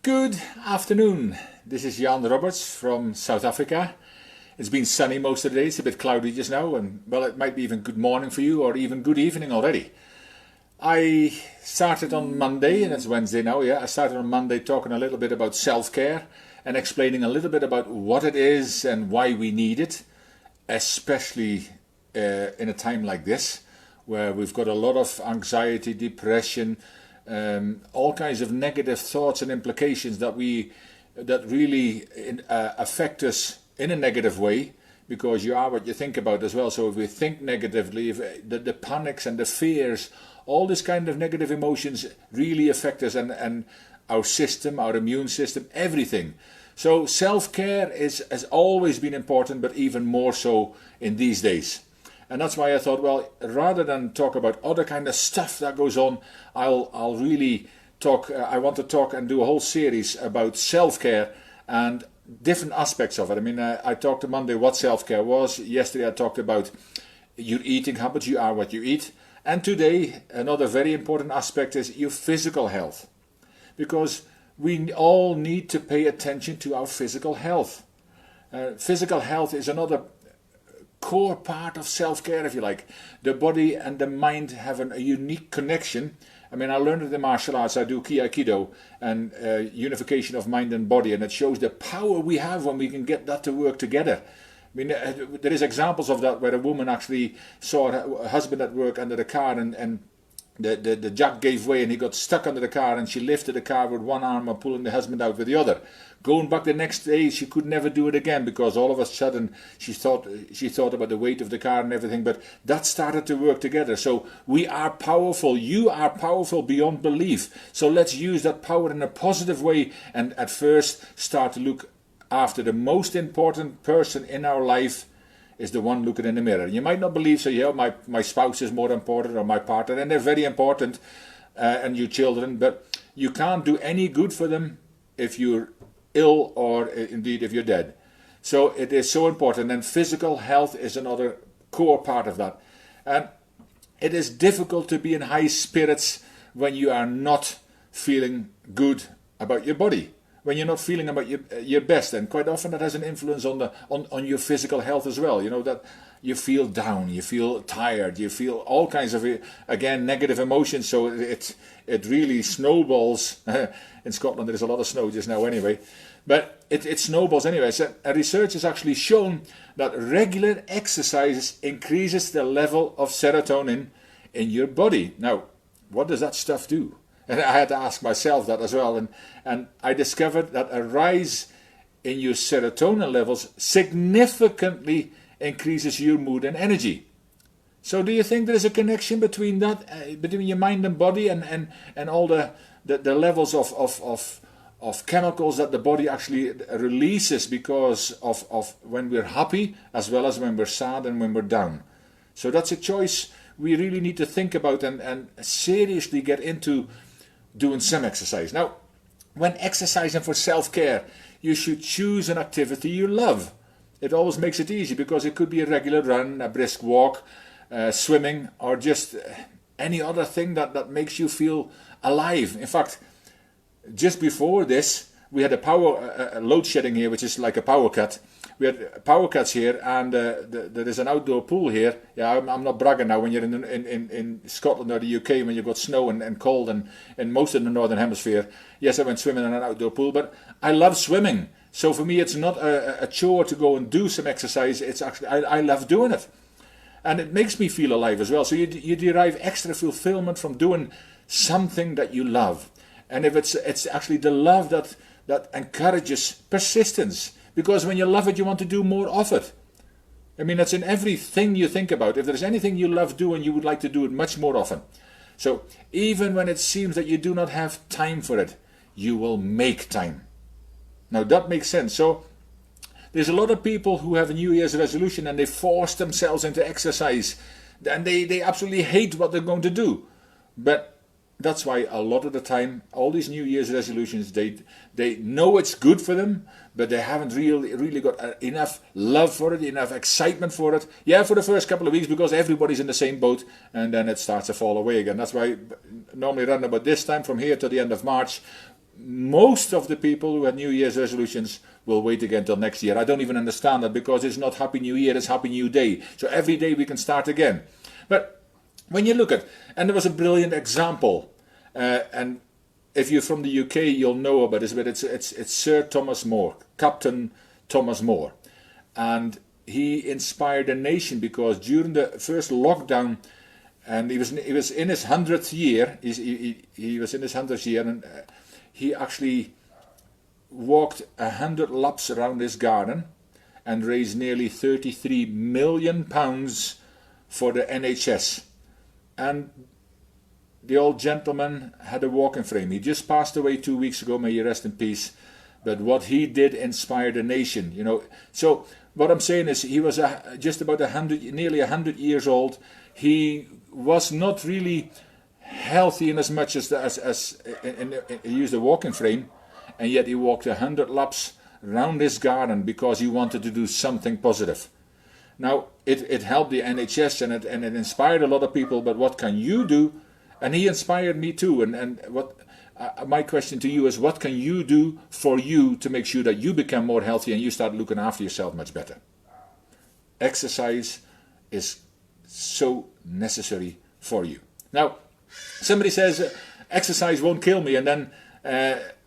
Good afternoon. This is Jan Roberts from South Africa. It's been sunny most of the day. It's a bit cloudy just now, and well, it might be even good morning for you or even good evening already. I started on Monday, and it's Wednesday now, I started on Monday talking a little bit about self-care and explaining a little bit about what it is and why we need it, especially in a time like this, where we've got a lot of anxiety, depression, all kinds of negative thoughts and implications that really affect us in a negative way, because you are what you think about as well. So if we think negatively, if the panics and the fears, all this kind of negative emotions really affect us and our system, our immune system, everything. So self-care has always been important, but even more so in these days. And that's why I thought, well, rather than talk about other kind of stuff that goes on, I'll really talk. I want to talk and do a whole series about self-care and different aspects of it. I mean, I talked on Monday what self-care was. Yesterday I talked about your eating habits. You are what you eat. And today another very important aspect is your physical health, because we all need to pay attention to our physical health. Physical health is another core part of self-care, if you like. The body and the mind have a unique connection. I mean, I learned it in martial arts. I do Aikido and unification of mind and body, and it shows the power we have when we can get that to work together. I mean, there is examples of that where a woman actually saw her husband at work under the car, and the jack gave way and he got stuck under the car, and she lifted the car with one arm and pulling the husband out with the other. Going back the next day, she could never do it again, because all of a sudden she thought about the weight of the car and everything, but that started to work together. So we are powerful. You are powerful beyond belief. So let's use that power in a positive way, and at first start to look after the most important person in our life is the one looking in the mirror. You might not believe so. My spouse is more important, or my partner, and they're very important, and your children, but you can't do any good for them if you're ill, or indeed if you're dead. So it is so important, and physical health is another core part of that. And it is difficult to be in high spirits when you are not feeling good about your body, when you're not feeling about your best, and quite often that has an influence on your physical health as well. You know, that you feel down, you feel tired, you feel all kinds of, again, negative emotions. So it really snowballs. In Scotland there is a lot of snow just now anyway, but it snowballs anyway. So research has actually shown that regular exercise increases the level of serotonin in your body. Now, what does that stuff do? And I had to ask myself that as well, and I discovered that a rise in your serotonin levels significantly increases your mood and energy. So do you think there is a connection between that, between your mind and body, and all the levels of chemicals that the body actually releases because of when we're happy, as well as when we're sad and when we're down? So that's a choice we really need to think about and seriously get into doing some exercise. Now, when exercising for self-care, you should choose an activity you love. It always makes it easy, because it could be a regular run, a brisk walk, swimming, or just any other thing that makes you feel alive. In fact, just before this, we had a load shedding here, which is like a power cut. We had power cuts here, and there is an outdoor pool here. Yeah, I'm not bragging now. When you're in Scotland or the UK, when you've got snow and cold and most of the northern hemisphere, yes, I went swimming in an outdoor pool, but I love swimming. So for me, it's not a chore to go and do some exercise. It's actually, I love doing it. And it makes me feel alive as well. So you derive extra fulfillment from doing something that you love. And if it's actually the love that encourages persistence. Because when you love it, you want to do more of it. I mean, that's in everything you think about. If there's anything you love doing, you would like to do it much more often. So even when it seems that you do not have time for it, you will make time. Now that makes sense. So there's a lot of people who have a New Year's resolution and they force themselves into exercise. And they absolutely hate what they're going to do. But that's why a lot of the time, all these New Year's resolutions, they know it's good for them, but they haven't really got enough love for it, enough excitement for it. Yeah, for the first couple of weeks, because everybody's in the same boat, and then it starts to fall away again. That's why I normally run about this time, from here to the end of March. most of the people who had New Year's resolutions will wait again till next year. I don't even understand that, because it's not Happy New Year, it's Happy New Day. So every day we can start again. But when you look at, and there was a brilliant example, and if you're from the UK, you'll know about this, but it's Sir Thomas More, Captain Thomas More. And he inspired a nation, because during the first lockdown, and he was in his 100th year, he was in his 100th year, and he actually walked 100 laps around his garden and raised nearly £33 million for the NHS. And the old gentleman had a walking frame. He just passed away 2 weeks ago, may he rest in peace. But what he did inspired a nation, you know. So what I'm saying is, he was just about nearly 100 years old. He was not really healthy in as much as he used a walking frame, and yet he walked 100 laps round his garden because he wanted to do something positive. Now, it helped the NHS, and it inspired a lot of people, but what can you do? And he inspired me too. And what my question to you is, what can you do for you to make sure that you become more healthy and you start looking after yourself much better? Exercise is so necessary for you. Now, somebody says, exercise won't kill me, and then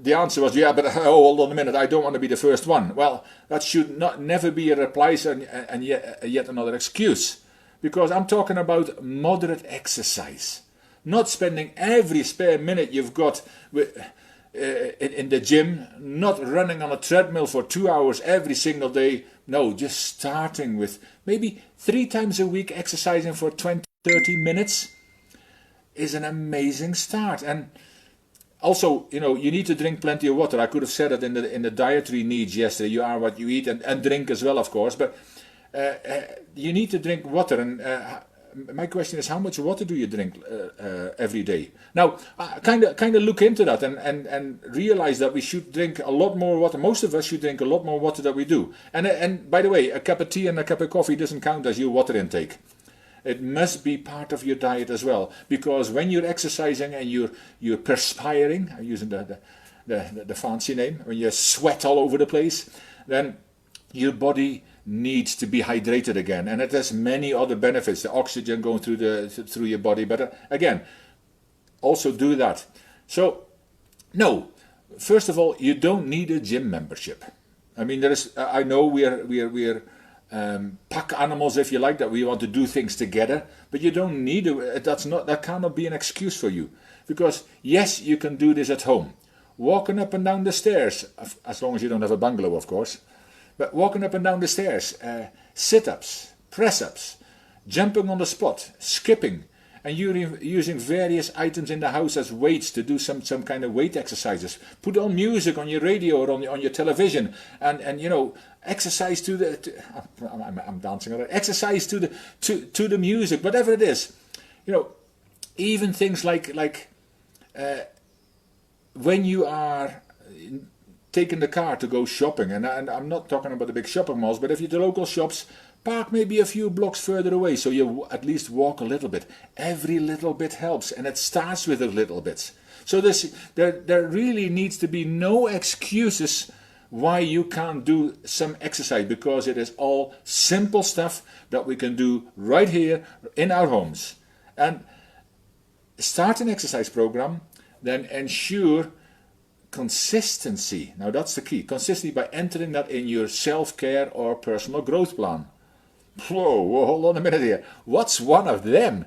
the answer was, yeah, but hold on a minute, I don't want to be the first one. Well, that should never be a reply and yet another excuse, because I'm talking about moderate exercise, not spending every spare minute you've got in the gym, not running on a treadmill for 2 hours every single day. No, just starting with maybe 3 times a week exercising for 20-30 minutes is an amazing start. And also, you know, you need to drink plenty of water. I could have said it in the dietary needs yesterday. You are what you eat, and drink as well, of course. But you need to drink water. And my question is, how much water do you drink every day? Now, kind of look into that and realize that we should drink a lot more water. Most of us should drink a lot more water than we do. And by the way, a cup of tea and a cup of coffee doesn't count as your water intake. It must be part of your diet as well, because when you're exercising and you're perspiring, I'm using the fancy name, when you sweat all over the place, then your body needs to be hydrated again, and it has many other benefits. The oxygen going through your body, but again, also do that. So, no, first of all, you don't need a gym membership. I mean, I know we're pack animals, if you like, that we want to do things together, but you don't need that cannot be an excuse for you, because yes, you can do this at home, walking up and down the stairs, as long as you don't have a bungalow, of course, but walking up and down the stairs, sit-ups, press-ups, jumping on the spot, skipping, and using various items in the house as weights to do some kind of weight exercises. Put on music on your radio or on your television, and you know, exercise to the. I'm dancing already. Exercise to the music, whatever it is. You know, even things like when you are taking the car to go shopping, and I'm not talking about the big shopping malls, but if you're the local shops, park maybe a few blocks further away, so you at least walk a little bit. Every little bit helps, and it starts with the little bits. So there really needs to be no excuses why you can't do some exercise, because it is all simple stuff that we can do right here in our homes. And start an exercise program, then ensure consistency. Now that's the key. Consistency by entering that in your self-care or personal growth plan. Whoa, hold on a minute here. What's one of them?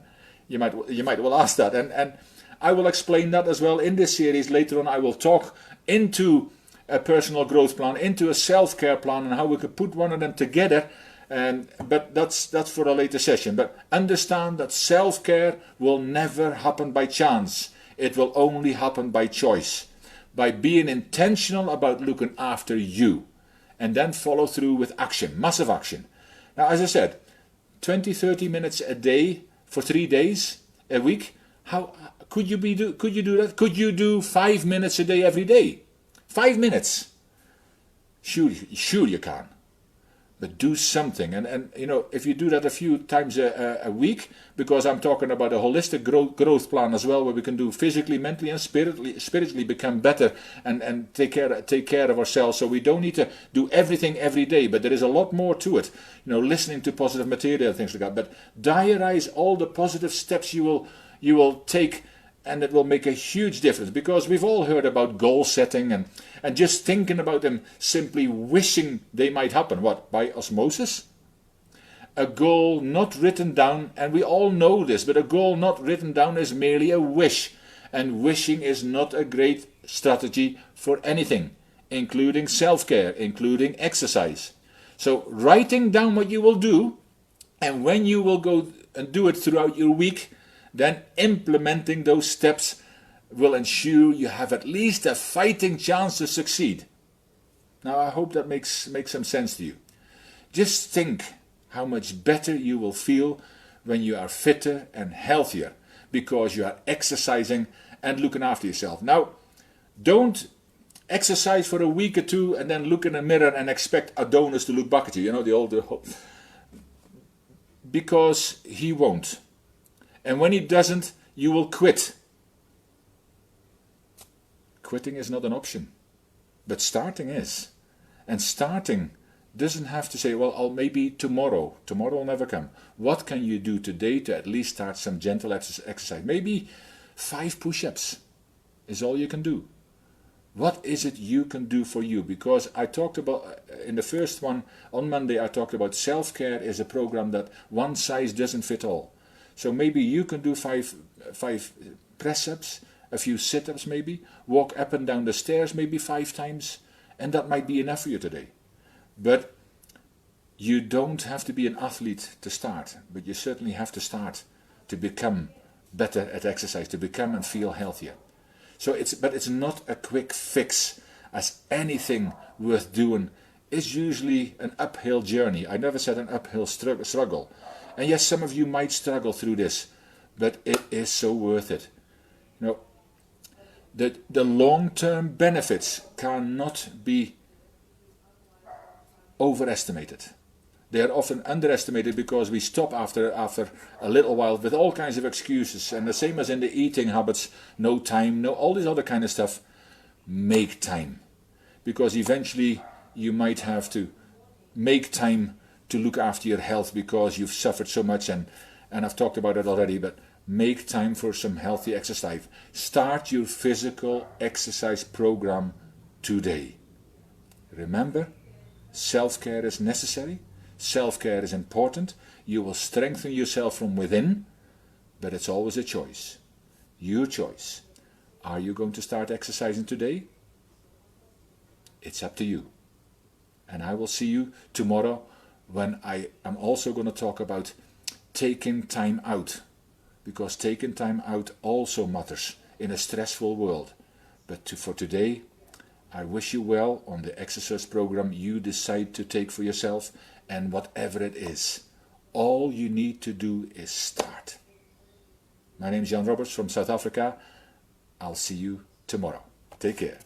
You might well ask that, and I will explain that as well in this series. Later on, I will talk into a personal growth plan, into a self-care plan, and how we could put one of them together. But that's for a later session. But understand that self-care will never happen by chance. It will only happen by choice, by being intentional about looking after you, and then follow through with action, massive action. Now, as I said, 20-30 minutes a day for 3 days a week. How could you do that? Could you do 5 minutes a day every day? 5 minutes. Sure you can. but do something. And you know, if you do that a few times a week, because I'm talking about a holistic growth plan as well, where we can do physically, mentally, and spiritually become better and take care of ourselves. So we don't need to do everything every day, but there is a lot more to it. You know, listening to positive material and things like that. But diarize all the positive steps you will take, and it will make a huge difference, because we've all heard about goal setting and just thinking about them, simply wishing they might happen. What? By osmosis? A goal not written down, and we all know this, but a goal not written down is merely a wish. And wishing is not a great strategy for anything, including self-care, including exercise. So writing down what you will do, and when you will go and do it throughout your week, then implementing those steps will ensure you have at least a fighting chance to succeed. Now, I hope that makes some sense to you. Just think how much better you will feel when you are fitter and healthier, because you are exercising and looking after yourself. Now, don't exercise for a week or two and then look in the mirror and expect Adonis to look back at you. You know, the old... Because he won't. And when he doesn't, you will quit. Quitting is not an option, but starting is. And starting doesn't have to say, well, maybe tomorrow. Tomorrow will never come. What can you do today to at least start some gentle exercise? Maybe 5 push-ups is all you can do. What is it you can do for you? Because I talked about, in the first one, on Monday, I talked about self-care is a program that one size doesn't fit all. So maybe you can do 5 press-ups, a few sit-ups maybe, walk up and down the stairs maybe 5 times, and that might be enough for you today. But you don't have to be an athlete to start, but you certainly have to start to become better at exercise, to become and feel healthier. So it's not a quick fix, as anything worth doing is usually an uphill journey. I never said an uphill struggle. And yes, some of you might struggle through this, but it is so worth it. You know, the long-term benefits cannot be overestimated. They are often underestimated because we stop after a little while with all kinds of excuses. And the same as in the eating habits, no time, no all this other kind of stuff. Make time. Because eventually you might have to make time to look after your health because you've suffered so much, and I've talked about it already, but make time for some healthy exercise. Start your physical exercise program today. Remember, self-care is necessary, self-care is important, you will strengthen yourself from within, but it's always a choice. Your choice. Are you going to start exercising today? It's up to you. And I will see you tomorrow, when I am also going to talk about taking time out, because taking time out also matters in a stressful world. But for today, I wish you well on the exercise program you decide to take for yourself, and whatever it is, all you need to do is start. My name is Jan Roberts from South Africa. I'll see you tomorrow. Take care.